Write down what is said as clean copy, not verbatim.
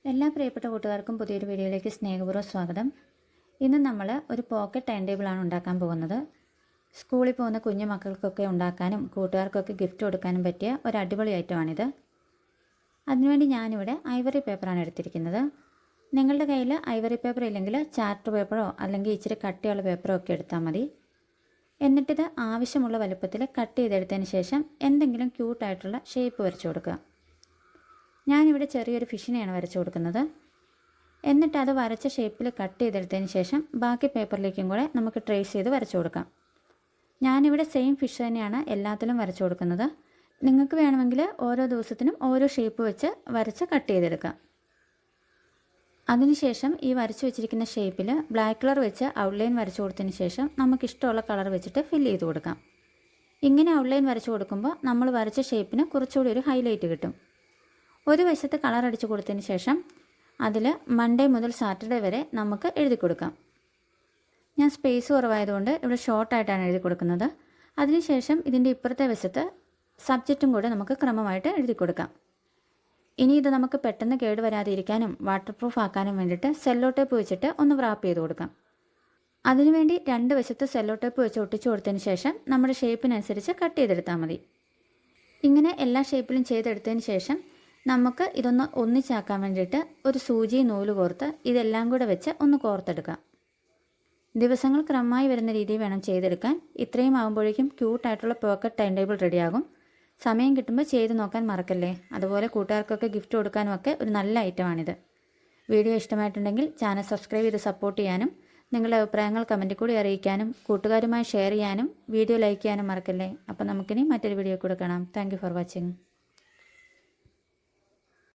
എല്ലാ പ്രിയപ്പെട്ട കൂട്ടുകാർക്കും പുതിയൊരു വീഡിയോയിലേക്ക് സ്നേഹപൂർവ്വം സ്വാഗതം. ഇന്ന് നമ്മൾ ഒരു പോക്കറ്റ് ടൈം ടേബിളാണ് ഉണ്ടാക്കാൻ പോകുന്നത്. സ്കൂളിൽ പോകുന്ന കുഞ്ഞു മക്കൾക്കൊക്കെ ഉണ്ടാക്കാനും കൂട്ടുകാർക്കൊക്കെ ഗിഫ്റ്റ് കൊടുക്കാനും പറ്റിയ ഒരു അടിപൊളി ഐറ്റമാണിത്. അതിനുവേണ്ടി ഞാനിവിടെ ഐവറി പേപ്പറാണ് എടുത്തിരിക്കുന്നത്. നിങ്ങളുടെ കയ്യിൽ ഐവറി പേപ്പർ ഇല്ലെങ്കിൽ ചാർട്ട് പേപ്പറോ അല്ലെങ്കിൽ ഇച്ചിരി കട്ടിയുള്ള പേപ്പറോ ഒക്കെ എടുത്താൽ മതി. എന്നിട്ടിത് ആവശ്യമുള്ള വലുപ്പത്തിൽ കട്ട് ചെയ്തെടുത്തതിന് ശേഷം എന്തെങ്കിലും ക്യൂട്ടായിട്ടുള്ള ഷേപ്പ് വരച്ചു കൊടുക്കുക. ഞാനിവിടെ ചെറിയൊരു ഫിഷിനെയാണ് വരച്ചു കൊടുക്കുന്നത്. എന്നിട്ട് അത് വരച്ച ഷേപ്പിൽ കട്ട് ചെയ്തെടുത്തതിന് ശേഷം ബാക്കി പേപ്പറിലേക്കും കൂടെ നമുക്ക് ട്രേസ് ചെയ്ത് വരച്ചു കൊടുക്കാം. ഞാനിവിടെ സെയിം ഫിഷ് തന്നെയാണ് എല്ലാത്തിലും വരച്ചു കൊടുക്കുന്നത്. നിങ്ങൾക്ക് വേണമെങ്കിൽ ഓരോ ദിവസത്തിനും ഓരോ ഷേപ്പ് വെച്ച് വരച്ച് കട്ട് ചെയ്തെടുക്കാം. അതിനുശേഷം ഈ വരച്ചു വെച്ചിരിക്കുന്ന ഷേപ്പിൽ ബ്ലാക്ക് കളർ വെച്ച് ഔട്ട്ലൈൻ വരച്ചു കൊടുത്തതിന് ശേഷം നമുക്കിഷ്ടമുള്ള കളർ വെച്ചിട്ട് ഫില്ല് ചെയ്ത് കൊടുക്കാം. ഇങ്ങനെ ഔട്ട്ലൈൻ വരച്ചു കൊടുക്കുമ്പോൾ നമ്മൾ വരച്ച ഷേപ്പിന് കുറച്ചുകൂടി ഒരു ഹൈലൈറ്റ് കിട്ടും. ഒരു വശത്ത് കളർ അടിച്ചു കൊടുത്തതിന് ശേഷം അതിൽ മൺഡേ മുതൽ സാറ്റർഡേ വരെ നമുക്ക് എഴുതി കൊടുക്കാം. ഞാൻ സ്പേസ് കുറവായതുകൊണ്ട് ഇവിടെ ഷോർട്ടായിട്ടാണ് എഴുതി കൊടുക്കുന്നത്. അതിനുശേഷം ഇതിൻ്റെ ഇപ്പുറത്തെ വശത്ത് സബ്ജക്റ്റും കൂടെ നമുക്ക് ക്രമമായിട്ട് എഴുതി കൊടുക്കാം. ഇനി ഇത് നമുക്ക് പെട്ടെന്ന് കേടുവരാതിരിക്കാനും വാട്ടർ പ്രൂഫ് ആക്കാനും വേണ്ടിയിട്ട് സെല്ലോ ടേപ്പ് വെച്ചിട്ട് ഒന്ന് റാപ്പ് ചെയ്ത് കൊടുക്കാം. അതിനുവേണ്ടി രണ്ട് വശത്ത് സെല്ലോ ടേപ്പ് വെച്ച് ഒട്ടിച്ചു കൊടുത്തതിന് ശേഷം നമ്മുടെ ഷേപ്പിനനുസരിച്ച് കട്ട് ചെയ്തെടുത്താൽ മതി. ഇങ്ങനെ എല്ലാ ഷേപ്പിലും ചെയ്തെടുത്തതിന് ശേഷം നമുക്ക് ഇതൊന്ന് ഒന്നിച്ചാക്കാൻ വേണ്ടിയിട്ട് ഒരു സൂചി നൂല് കോർത്ത് ഇതെല്ലാം കൂടെ വെച്ച് ഒന്ന് കോർത്തെടുക്കാം. ദിവസങ്ങൾ ക്രമമായി വരുന്ന രീതിയിൽ വേണം ചെയ്തെടുക്കാൻ. ഇത്രയും ആകുമ്പോഴേക്കും ക്യൂട്ടായിട്ടുള്ള പോക്കറ്റ് ടൈം ടേബിൾ റെഡിയാകും. സമയം കിട്ടുമ്പോൾ ചെയ്ത് നോക്കാൻ മറക്കല്ലേ. അതുപോലെ കൂട്ടുകാർക്കൊക്കെ ഗിഫ്റ്റ് കൊടുക്കാനും ഒക്കെ ഒരു നല്ല ഐറ്റമാണിത്. വീഡിയോ ഇഷ്ടമായിട്ടുണ്ടെങ്കിൽ ചാനൽ സബ്സ്ക്രൈബ് ചെയ്ത് സപ്പോർട്ട് ചെയ്യാനും നിങ്ങളുടെ അഭിപ്രായങ്ങൾ കമൻറ്റിൽ കൂടി അറിയിക്കാനും കൂട്ടുകാരുമായി ഷെയർ ചെയ്യാനും വീഡിയോ ലൈക്ക് ചെയ്യാനും മറക്കല്ലേ. അപ്പോൾ നമുക്കിനി മറ്റൊരു വീഡിയോ കൂടെ കാണാം. Thank you for watching.